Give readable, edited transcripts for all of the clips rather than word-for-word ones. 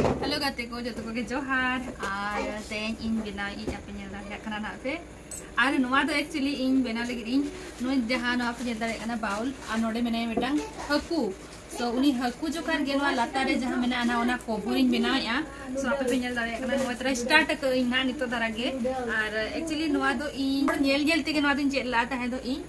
Halo gate ko joto ko ke johar ar ten in bina I ape nyel dare kana na pe ar noa do actually in bena lagi in no jahan no ape nyel dare kana baul ar node mene metang haku so uni haku jo kar genwa latare jahan mene ana ona covering bena ya so ape pe nyel dare kana no tra start ko in na nito darage ar actually noa do in nyel te ke noa din je lata hai do in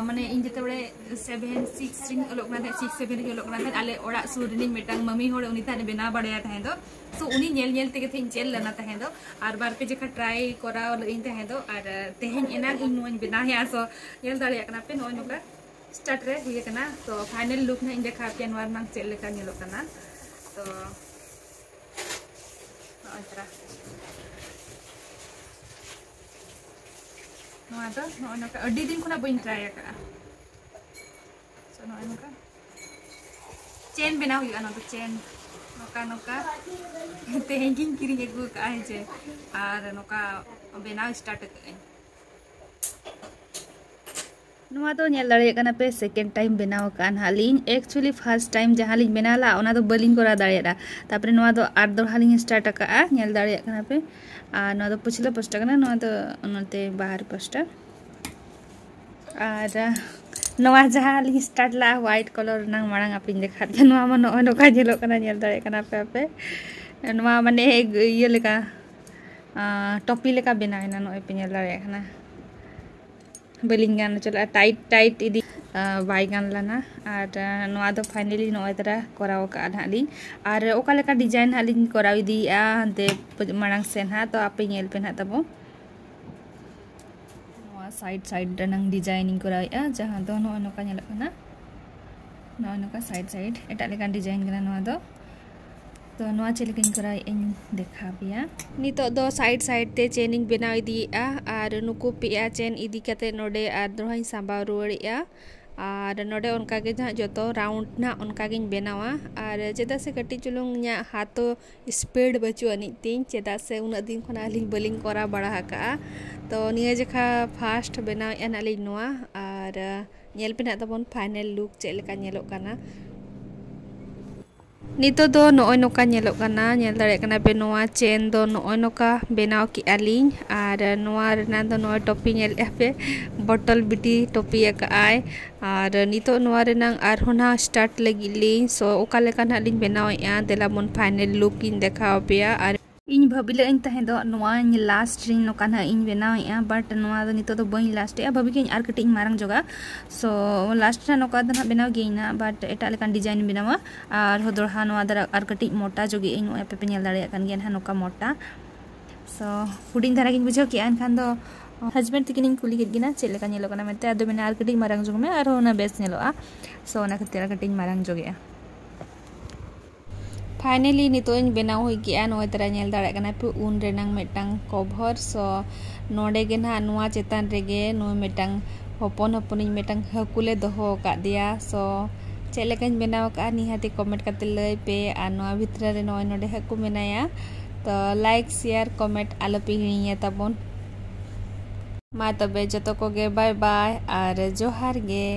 mane in jete bole 7 6 ring olok na 6 7 ring olok na ale ora sur ring metang mami hore uni tane bena badaya thahen do so uni nyel te ke thin chel lana thahen do ar bar pe jekha try kora in thahen do ar tehen enak in noin bena ya so nyel dare kana pe noin noka start re huye kana to final look na in dekha pe anwar nang chel leka nyelok kana to atra noa do noin noka adi din khona bain try ka so noin noka chain bena huye ana to chain noka noka tehen kin kiri egu ka hai je ar noka bena start ka नुआ तो nail दाड़े कना पे second time बनाव कान हालिन actually first time जहां लिन बनाला ओना तो बलिन करा दाड़ेरा तापरे नुआ तो आर दो हालिन स्टार्ट का नेल दाड़े कना पे आ नुआ तो पुछले पोस्ट कना नुआ तो नते बाहर पोस्ट आर नुआ जहां लिन स्टार्ट ला व्हाइट कलर नंग मांग अपिन देखा नुआ मन नोका जेलो कना नेल दाड़े कना पे पे नुआ माने ये लेका टॉपी लेका बनाइना नो पे नेल दाड़े कना बलिंगान चला टाइट टाइट इदी बाइगान लाना और नोआ दो फाइनली नोय तरा कराव का हालिन और ओका लेका डिजाइन हालिन कराव इदी हंते मांग सेन हा तो आपे नेल पे ना तबो नोआ साइड साइड नंग डिजाइनिंग कराव जहां दो नोय नोका नेल कना नोय नोका साइड साइड एटा लेका डिजाइन कना नोआ दो तो नोआ चेलकिन कराय इन देखा बिया नितो दो साइड साइड ते चेनिंग बनाव इदिया आर नुकु पिया चेन इदी कते नोडे आर दोहाई सांबा रुवाड़िया आर नोडे उनका के जहां जतो राउंड ना उनका गिन बनावा आर चेदा से कटी चुलुंग nya हाथो स्पीड बचु अनि तीन चेदा से उन दिन खना लिंग बलिंग करा बड़ा हका तो निया जखा फास्ट बनाव एन आली नोआ आर नेल पेना तबन फाइनल लुक चेलका नेलो काना नितो दो नोय नोका नेलोक काना नेल दाड़े काना पे नोआ चेन दो नोय नोका बेनाव की आलिन आर नोआ रेना दो नोय टॉपी नेल पे बॉटल बिटी टॉपी का आय आर नितो नोआ रेना आर होना स्टार्ट लगी लिन सो ओका लेका ना लिन बेनाव या देला मन फाइनल लुक इन देखाव पेया आर इन भाबिले इन तहे दो नोआ लास्ट रिन नोका ना इन बेनाव या बट नोआ दो नितो दो बई लास्ट या भाबी के आर कटिंग मारंग जोगा सो लास्ट ना नोका दना बेनाव गेना बट एटा लेकान डिजाइन बेनावा आर होदरहा नोआ दरा आर कटिंग मोटा जोगे इन ओया पे नेल दाड़े कान गेन हा नोका मोटा सो हुडिंग धारा गिन बुझो के एनखान दो हस्बैंड तकिन कुली के गिना चेले का नेलो काना मेते आदो बेना आर कटिंग मारंग जोग में आर होना बेस नेलोआ सो ओना खतिर कटिंग मारंग जोगे फाइनली नितोन बेनाव होई गया नोय तरा नेल दाड़े काना पे उन रेनांग मेटांग कवर सो नोडे गे ना नोआ चेतान रेगे नोय मेटांग हपन हपनिन मेटांग हकुले दोहो का दिया सो चेलेकान बेनाव का निहाती कमेंट करते लय पे आ नोआ भितर रे नोय नोडे हकु मेनाया तो लाइक शेयर कमेंट आलो पे हिया तबन मा तबे जतो को गे बाय बाय और जोहार गे।